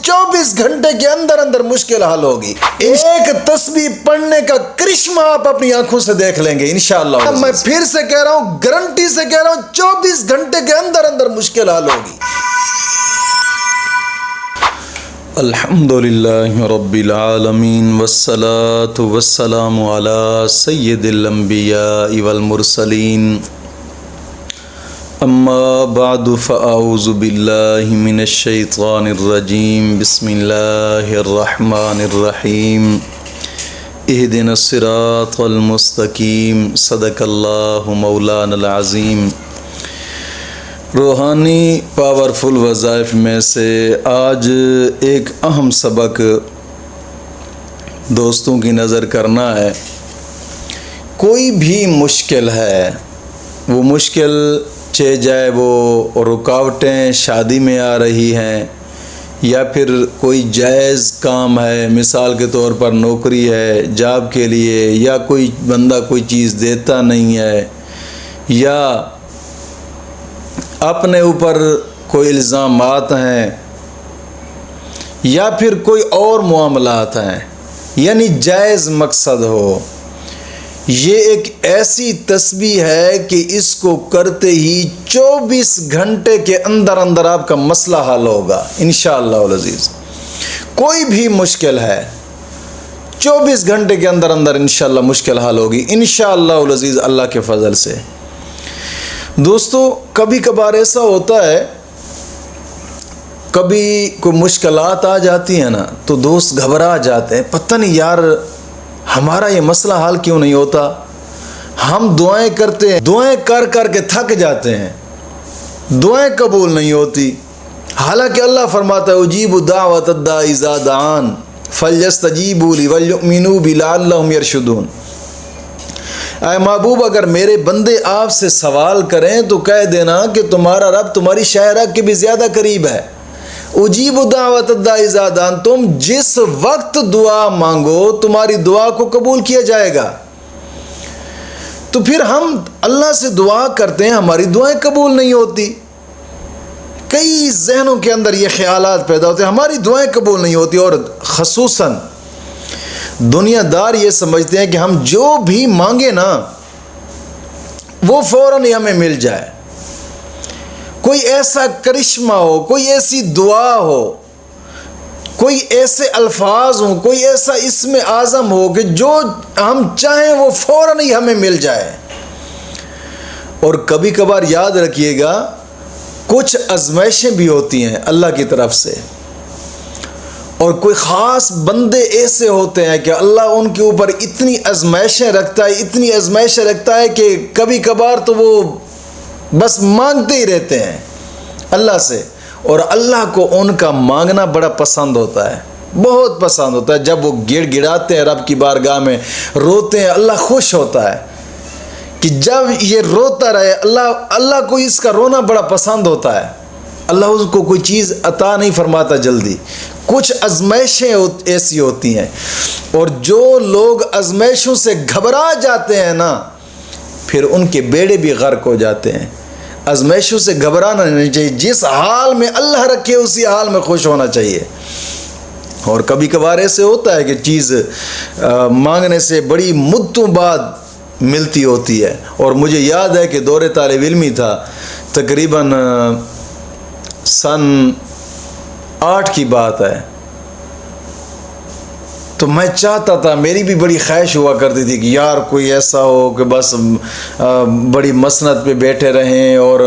24 घंटे के अंदर अंदर मुश्किल हल होगी। एक तस्बीह पढ़ने का करिश्मा आप अपनी आंखों से देख लेंगे इंशाअल्लाह। मैं फिर से कह रहा हूं, गारंटी से कह रहा हूं, 24 घंटे के अंदर अंदर मुश्किल हल होगी। अल्हम्दुलिल्लाहि रब्बिल आलमीन वस्सलातु वस्सलामु अला सय्यिदिल अंबिया वल मुरसलीन अम्मा बादु फ़अऊज़ु बिल्लाहि मिनश शैतानिर रजीम बिस्मिल्लाहिर रहमानिर रहीम इहदिनस सिरातल मुस्तकीम सदक़ल्लाहु मौलानल अज़ीम। रूहानी पावरफुल वज़ाइफ में से आज एक अहम सबक दोस्तों की नज़र करना है। कोई भी मुश्किल है, वो मुश्किल चाहे जाए वो रुकावटें शादी में आ रही हैं या फिर कोई जायज़ काम है, मिसाल के तौर पर नौकरी है जॉब के लिए, या कोई बंदा कोई चीज़ देता नहीं है, या अपने ऊपर कोई इल्ज़ामात हैं, या फिर कोई और मामलात हैं, यानी जायज़ मकसद हो। ये एक ऐसी तस्बीह है कि इसको करते ही 24 घंटे के अंदर अंदर आपका मसला हल होगा इंशाअल्लाह अज़ीज़। कोई भी मुश्किल है 24 घंटे के अंदर अंदर इंशाअल्लाह मुश्किल हल होगी इंशाअल्लाह अज़ीज़, अल्लाह के फ़ज़ल से। दोस्तों, कभी कभार ऐसा होता है, कभी कोई मुश्किलात आ जाती है ना तो दोस्त घबरा जाते हैं, पता नहीं यार हमारा ये मसला हल क्यों नहीं होता। हम दुआएं करते हैं, दुआएं कर कर के थक जाते हैं, दुआएं कबूल नहीं होती। हालांकि अल्लाह फरमाता है उजीबु दावत दाई इज़ा दान फलयस्तजीबू ली वलयुमिनू बी लअल्लहुम यरशुदून। ऐ महबूब, अगर मेरे बंदे आपसे सवाल करें तो कह देना कि तुम्हारा रब तुम्हारी शायरा के भी ज़्यादा करीब है। उजीबु दावत दाई इज़ा दान, तुम जिस वक्त दुआ मांगो तुम्हारी दुआ को कबूल किया जाएगा। तो फिर हम अल्लाह से दुआ करते हैं, हमारी दुआएं कबूल नहीं होती। कई जहनों के अंदर ये ख्यालात पैदा होते हैं, हमारी दुआएं कबूल नहीं होती। और ख़ुसूसन दुनियादार ये समझते हैं कि हम जो भी मांगे ना वो फ़ौरन ही हमें मिल जाए। कोई ऐसा करिश्मा हो, कोई ऐसी दुआ हो, कोई ऐसे अल्फाज हो, कोई ऐसा इसमें आज़म हो कि जो हम चाहें वो फ़ौरन ही हमें मिल जाए। और कभी कभार याद रखिएगा, कुछ आज़माइशें भी होती हैं अल्लाह की तरफ से, और कोई ख़ास बंदे ऐसे होते हैं कि अल्लाह उनके ऊपर इतनी आज़माइशें रखता है, इतनी आज़माइशें रखता है कि कभी कभार तो वो बस मांगते ही रहते हैं अल्लाह से। और अल्लाह को उनका मांगना बड़ा पसंद होता है, बहुत पसंद होता है। जब वो गिड़गिड़ाते हैं रब की बारगाह में, रोते हैं, अल्लाह खुश होता है कि जब ये रोता रहे। अल्लाह को इसका रोना बड़ा पसंद होता है। अल्लाह उसको कोई चीज़ अता नहीं फरमाता जल्दी। कुछ आज़माइशें ऐसी होती हैं, और जो लोग आज़माइशों से घबरा जाते हैं ना, फिर उनके बेड़े भी गर्क हो जाते हैं। आज़माइशों से घबराना नहीं चाहिए, जिस हाल में अल्लाह रखे उसी हाल में खुश होना चाहिए। और कभी कभार ऐसे होता है कि चीज़ मांगने से बड़ी मुद्दों बाद मिलती होती है। और मुझे याद है कि दौरे तालिब इल्मी था, तकरीबन सन 8 की बात है, तो मैं चाहता था, मेरी भी बड़ी ख्वाहिश हुआ करती थी कि यार कोई ऐसा हो कि बस बड़ी मसनद पे बैठे रहें और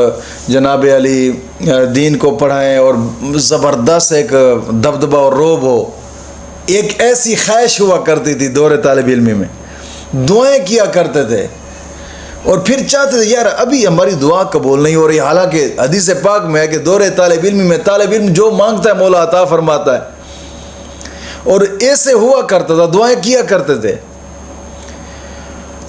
जनाब अली दीन को पढ़ाएं और ज़बरदस्त एक दबदबा और रोब हो। एक ऐसी ख्वाहिश हुआ करती थी दौरे तालिब इल्मी में, दुआएं किया करते थे और फिर चाहते थे यार अभी हमारी दुआ कबूल नहीं हो रही। हालांकि हदीस पाक में है कि दौरे तालिब इल्मी में तालिब इल्म जो मांगता है मौला अता फरमाता है। और ऐसे हुआ करता था, दुआएं किया करते थे।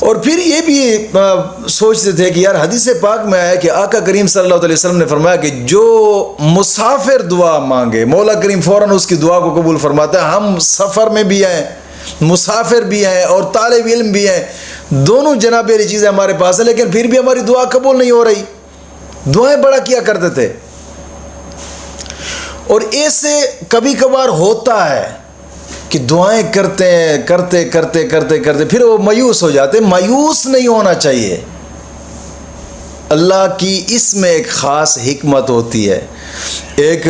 और फिर ये भी सोचते थे कि यार हदीस पाक में आया कि आका करीम सल्लल्लाहु अलैहि वसल्लम ने फरमाया कि जो मुसाफिर दुआ मांगे मौला करीम फ़ौरन उसकी दुआ को कबूल फरमाता है। हम सफ़र में भी हैं, मुसाफिर भी हैं और तालिब इल्म भी हैं, दोनों जनाब वाली चीज़ें हमारे पास है, लेकिन फिर भी हमारी दुआ कबूल नहीं हो रही। दुआएं बड़ा किया करते थे। और ऐसे कभी कभार होता है कि दुआएं करते हैं, करते करते करते करते फिर वो मायूस हो जाते। मायूस नहीं होना चाहिए। अल्लाह की इसमें एक ख़ास हिकमत होती है। एक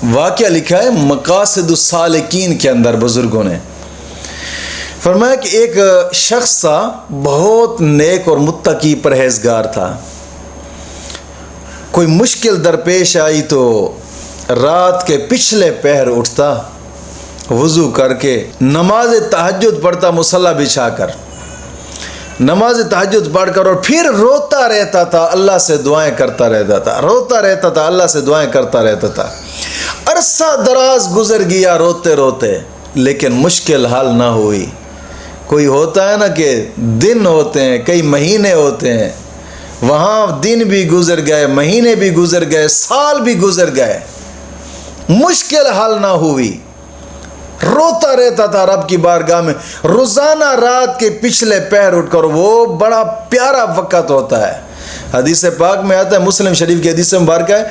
वाक़या लिखा है मक़ासिदुस सालिकीन के अंदर, बुज़ुर्गों ने फरमाया कि एक शख्स था, बहुत नेक और मुत्तकी परहेज़गार था। कोई मुश्किल दरपेश आई तो रात के पिछले पहर उठता, वज़ू करके नमाज तहज्जुद पढ़ता, मुसल्ला बिछाकर नमाज तहज्जुद पढ़कर, और फिर रोता रहता था, अल्लाह से दुआएं करता रहता था, रोता रहता था, अल्लाह से दुआएं करता रहता था। अरसा दराज गुजर गया रोते रोते, लेकिन मुश्किल हल ना हुई। कोई होता है ना कि दिन होते हैं, कई महीने होते हैं, वहाँ दिन भी गुजर गए, महीने भी गुजर गए, साल भी गुजर गए, मुश्किल हल ना हुई। रोता रहता था रब की बारगाह में रोज़ाना रात के पिछले पहर उठकर। वो बड़ा प्यारा वक़्त होता है। हदीस पाक में आता है, मुस्लिम शरीफ की हदीस मुबारक है,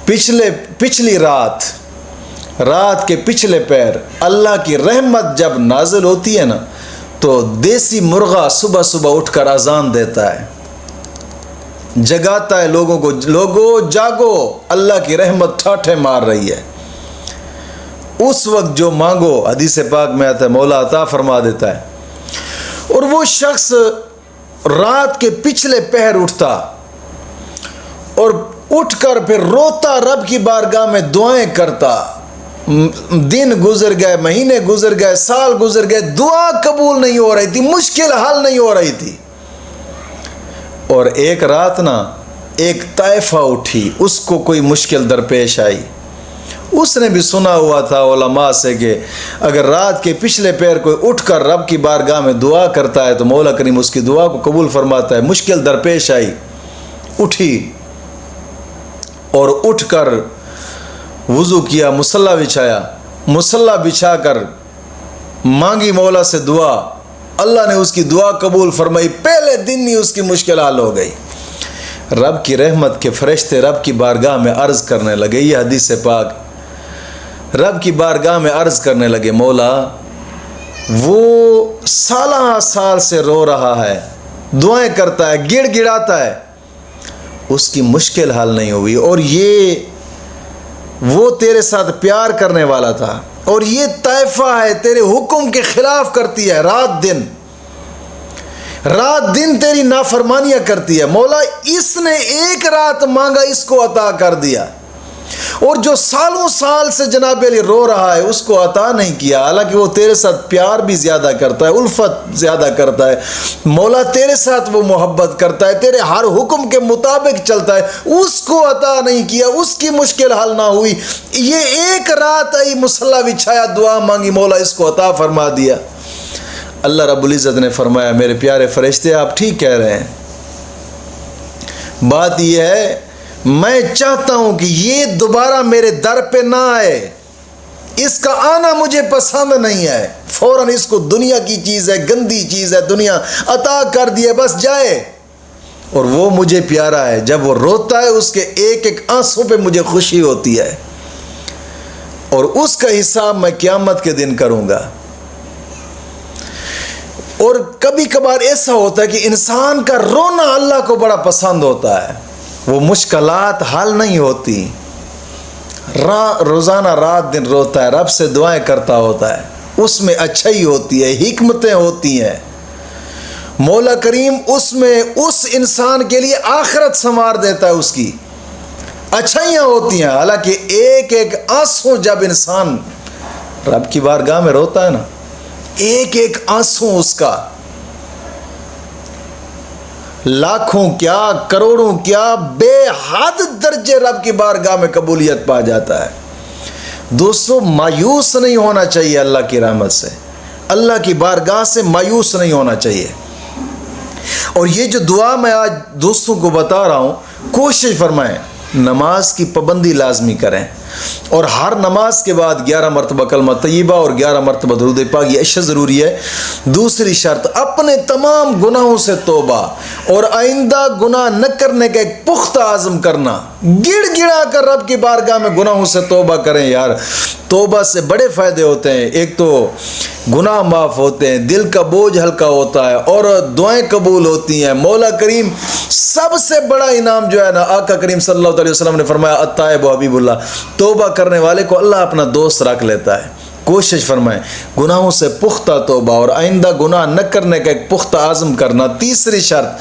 पिछली रात के पिछले पहर अल्लाह की रहमत जब नाजिल होती है ना, तो देसी मुर्गा सुबह सुबह उठकर अजान देता है, जगाता है लोगों को, लोगो जागो, अल्लाह की रहमत ठाठे मार रही है। उस वक्त जो मांगो, हदीस पाक में आता है, मौला अता फरमा देता है। और वो शख्स रात के पिछले पहर उठता और उठकर फिर रोता रब की बारगाह में दुआएं करता। दिन गुजर गए, महीने गुजर गए, साल गुजर गए, दुआ कबूल नहीं हो रही थी, मुश्किल हल नहीं हो रही थी। और एक रात ना एक ताइफा उठी, उसको कोई मुश्किल दरपेश आई। उसने भी सुना हुआ था उलमा से कि अगर रात के पिछले पैर कोई उठकर रब की बारगाह में दुआ करता है तो मौला करीम उसकी दुआ को कबूल फरमाता है। मुश्किल दरपेश आई, उठी और उठकर वज़ू किया, मुसल्ला बिछाया, मुसल्ला बिछाकर मांगी मौला से दुआ। अल्लाह ने उसकी दुआ कबूल फरमाई। पहले दिन ही उसकी मुश्किल हल हो गई। रब की रहमत के फरिश्ते रब की बारगाह में अर्ज़ करने लगे, ये हदीस से पाक, रब की बारगाह में अर्ज़ करने लगे, मौला वो साल से रो रहा है, दुआएं करता है, गिड़गिड़ाता है, उसकी मुश्किल हल नहीं हुई, और ये वो तेरे साथ प्यार करने वाला था, और ये ताइफा है तेरे हुक्म के खिलाफ करती है, रात दिन तेरी नाफरमानियाँ करती है। मौला इसने एक रात मांगा, इसको अता कर दिया, और जो सालों साल से जनाब अली रो रहा है उसको अता नहीं किया। हालांकि वो तेरे साथ प्यार भी ज़्यादा करता है, उल्फत ज़्यादा करता है, मौला तेरे साथ वो मोहब्बत करता है, तेरे हर हुक्म के मुताबिक चलता है, उसको अता नहीं किया, उसकी मुश्किल हल ना हुई। ये एक रात आई, मुसल्ला बिछाया, दुआ मांगी, मौला इसको अता फरमा दिया। अल्लाह रब्बुल इज़्ज़त ने फरमाया, मेरे प्यारे फरिश्ते आप ठीक कह रहे हैं। बात यह है, मैं चाहता हूं कि ये दोबारा मेरे दर पे ना आए, इसका आना मुझे पसंद नहीं है। फौरन इसको दुनिया की चीज़ है, गंदी चीज़ है, दुनिया अता कर दिए, बस जाए। और वो मुझे प्यारा है, जब वो रोता है उसके एक एक आंसू पे मुझे खुशी होती है, और उसका हिसाब मैं क़यामत के दिन करूँगा। और कभी कभार ऐसा होता है कि इंसान का रोना अल्लाह को बड़ा पसंद होता है। वो मुश्किलात हल नहीं होती, रोज़ाना रात दिन रोता है, रब से दुआएं करता होता है, उसमें अच्छाई होती है, हिकमतें होती हैं। मौला करीम उसमें उस इंसान के लिए आखिरत संवार देता है, उसकी अच्छाइयाँ होती हैं। हालांकि एक एक आंसू जब इंसान रब की बारगाह में रोता है ना, एक एक आंसू उसका लाखों क्या करोड़ों क्या बेहद दर्जे रब की बारगाह में कबूलियत पा जाता है। दोस्तों, मायूस नहीं होना चाहिए अल्लाह की रहमत से, अल्लाह की बारगाह से मायूस नहीं होना चाहिए। और ये जो दुआ मैं आज दोस्तों को बता रहा हूँ, कोशिश फरमाएं, नमाज की पाबंदी लाजमी करें। और हर नमाज के बाद 11 मरतबा कलमा तय्यबा और 11 मरतबा दुरूद पाक, ये अशद ज़रूरी है। दूसरी शर्त, अपने तमाम गुनाहों से तौबा और आइंदा गुनाह न करने का एक पुख्ता आज़म करना। गिड़गिड़ा कर रब की बारगाह में गुनाहों से तौबा करें यार। तौबा से बड़े फ़ायदे होते हैं। एक तो गुनाह माफ़ होते हैं, दिल का बोझ हल्का होता है और दुआएं कबूल होती हैं। मौला करीम सबसे बड़ा इनाम जो है ना, आका करीम सल्लल्लाहु अलैहि वसल्लम ने फरमाया अत्ताइब हबीबुल्लाह, तौबा करने वाले को अल्लाह अपना दोस्त रख लेता है। कोशिश फरमाएं गुनाहों से पुख्ता तौबा और आइंदा गुनाह न करने का एक पुख्ता आज़म करना। तीसरी शर्त,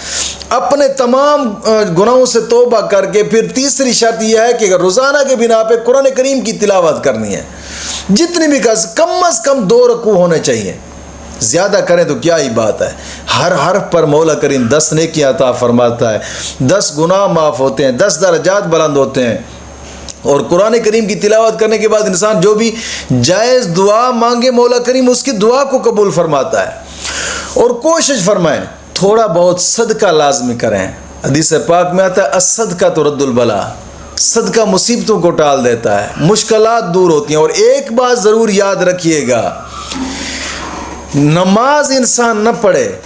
अपने तमाम गुनाहों से तौबा करके फिर तीसरी शर्त यह है कि रोज़ाना के बिना पे कुरान करीम की तिलावत करनी है। जितनी भी कम अज़ कम 2 रकू होने चाहिए, ज़्यादा करें तो क्या ही बात है। हर हर्फ पर मौला करीम 10 नेकियां अता फरमाता है, 10 गुनाह माफ़ होते हैं, 10 दर्जात बुलंद होते हैं। और कुरान करीम की तिलावत करने के बाद इंसान जो भी जायज़ दुआ मांगे मौला करीम उसकी दुआ को कबूल फरमाता है। और कोशिश फरमाएं थोड़ा बहुत सदका लाजमी करें। हदीस पाक में आता है अस्सदका तुरद्दुल बला, सदका मुसीबतों को टाल देता है, मुश्किलात दूर होती हैं। और एक बात ज़रूर याद रखिएगा, नमाज इंसान न पढ़े,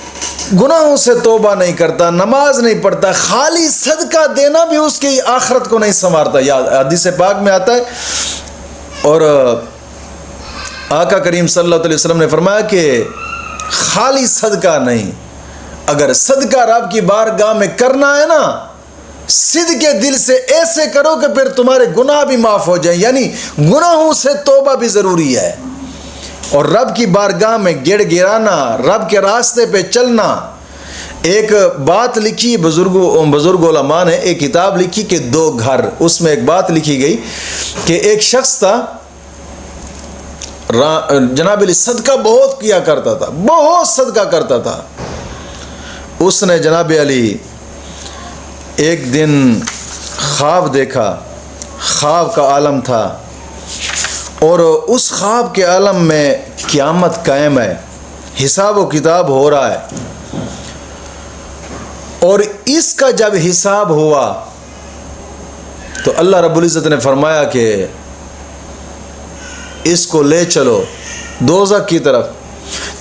गुनाहों से तौबा नहीं करता, नमाज नहीं पढ़ता, खाली सदका देना भी उसकी आखिरत को नहीं संवारता। याद हदीस पाक में आता है। और आका करीम सल्लल्लाहु अलैहि वसल्लम ने फरमाया कि खाली सदका नहीं, अगर सदका रब की बारगाह में करना है ना, सिद्ध के दिल से ऐसे करो कि फिर तुम्हारे गुनाह भी माफ़ हो जाए। यानी गुनाहों से तौबा भी ज़रूरी है। और रब की बारगाह में गिड़गिड़ाना, रब के रास्ते पे चलना। एक बात लिखी बुजुर्ग उलमा ने, एक किताब लिखी कि 2 घर, उसमें एक बात लिखी गई कि एक शख्स था, जनाब अली सदका बहुत किया करता था, बहुत सदका करता था। उसने जनाब अली एक दिन ख्वाब देखा, ख्वाब का आलम था और उस ख्वाब के आलम में क़यामत कायम है, हिसाब व किताब हो रहा है। और इसका जब हिसाब हुआ तो अल्लाह रब्बुल इज़्ज़त ने फरमाया कि इसको ले चलो दोज़ख की तरफ।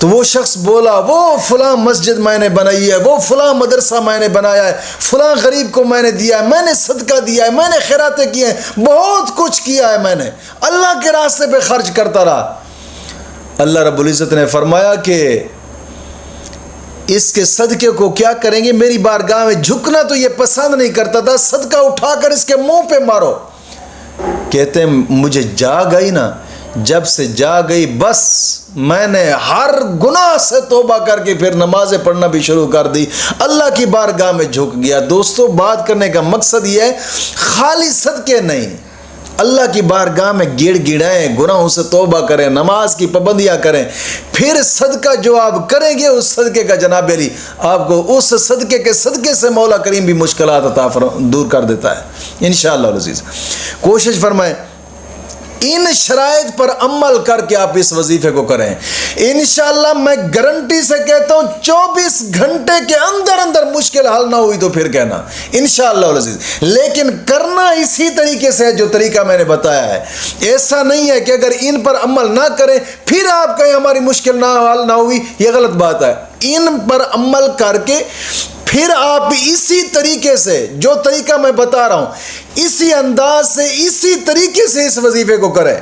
तो वो शख्स बोला, वो फलां मस्जिद मैंने बनाई है, वो फलां मदरसा मैंने बनाया है, फलां गरीब को मैंने दिया है, मैंने सदका दिया है, मैंने खैरातें की हैं, बहुत कुछ किया है, मैंने अल्लाह के रास्ते पे खर्च करता रहा। अल्लाह रब्बुल इज़्ज़त ने फरमाया कि इसके सदके को क्या करेंगे, मेरी बारगाह में झुकना तो ये पसंद नहीं करता था, सदका उठाकर इसके मुंह पे मारो। कहते हैं मुझे जाग आई ना, जब से जा गई बस मैंने हर गुनाह से तौबा करके फिर नमाज़ें पढ़ना भी शुरू कर दी, अल्लाह की बारगाह में झुक गया। दोस्तों, बात करने का मकसद ये है, खाली सदके नहीं, अल्लाह की बारगाह में गिड़गिड़ाएं, गुनाहों से तौबा करें, नमाज की पाबंदियाँ करें, फिर सदका जो आप करेंगे उस सदके का जनाब अली आपको उस सदके के सदके से मौला करीम भी मुश्किलात अता दूर कर देता है इंशाअल्लाह अज़ीज़। कोशिश फरमाएं इन शराइत पर अमल करके आप इस वजीफे को करें। इंशाअल्लाह मैं गारंटी से कहता हूँ 24 घंटे के अंदर अंदर मुश्किल हल ना हुई तो फिर कहना इंशाअल्लाह अज़ीज़। लेकिन करना इसी तरीके से है जो तरीका मैंने बताया है। ऐसा नहीं है कि अगर इन पर अमल ना करें फिर आप कहें हमारी मुश्किल ना हल ना हुई, यह गलत बात है। इन पर अमल करके फिर आप इसी तरीके से, जो तरीका मैं बता रहा हूँ, इसी अंदाज से, इसी तरीके से इस वजीफे को करें।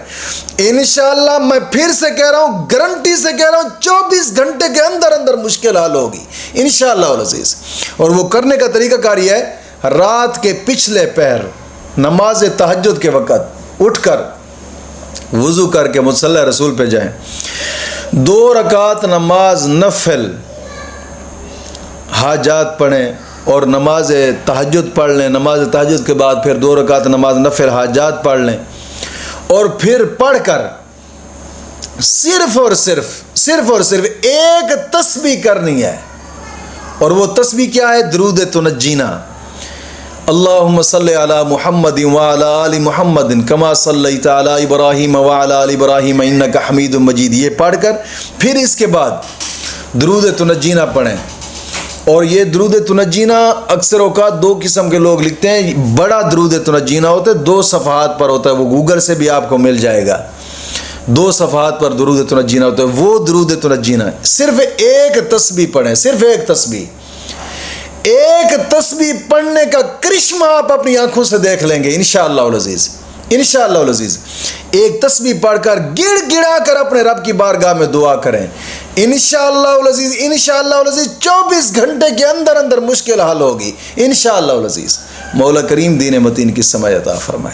इंशाअल्लाह मैं फिर से कह रहा हूँ, गारंटी से कह रहा हूँ, 24 घंटे के अंदर अंदर मुश्किल हल होगी इंशाअल्लाह अज़ीज़। और वो करने का तरीका कारी है, रात के पिछले पहर नमाज तहज्जुद के वक़्त उठकर वज़ू करके मुसल्ला रसूल पे जाएं, 2 रकात नमाज नफिल हाजात पढ़ें और नमाज तहज्जुद पढ़ लें। नमाज तहज्जुद के बाद फिर 2 रकात नमाज नफिल हाजात पढ़ लें और फिर पढ़कर सिर्फ़ और सिर्फ एक तस्बीह करनी है। और वो तस्बीह क्या है? दुरूद तुनज्जीना, अल्लाहुम्मा सल्लि अला मुहम्मदिन व अला आलि मुहम्मदिन कमा सल्लैता अला इब्राहीम व अला आलि इब्राहीम इन्नका हमीदुम मजीद। ये पढ़कर फिर इसके बाद दुरूद तुनज्जीना पढ़ें और ये दुरूद तुनज्जीना अक्सर औकात दो किस्म के लोग लिखते हैं। बड़ा दुरूद तुनज्जीना होता है, 2 सफ़हात पर होता है, वो गूगल से भी आपको मिल जाएगा। 2 सफ़हात पर दुरूद तुनज्जीना होता है, वो दुरूद तुनज्जीना। सिर्फ एक तस्बीह पढ़ें, सिर्फ एक तस्बीह, एक तस्बीह पढ़ने का करिश्मा आप अपनी आंखों से देख लेंगे इंशाअल्लाह अज़ीज़, इंशाअल्लाह अज़ीज़। एक तस्बीह पढ़कर गिड़गिड़ा कर अपने रब की बारगाह में दुआ करें, इंशाअल्लाह अज़ीज़, इंशाअल्लाह अज़ीज़ 24 घंटे के अंदर अंदर मुश्किल हल होगी इंशाअल्लाह अज़ीज़। मौला करीम दीन मतीन की समझ अता फरमाए।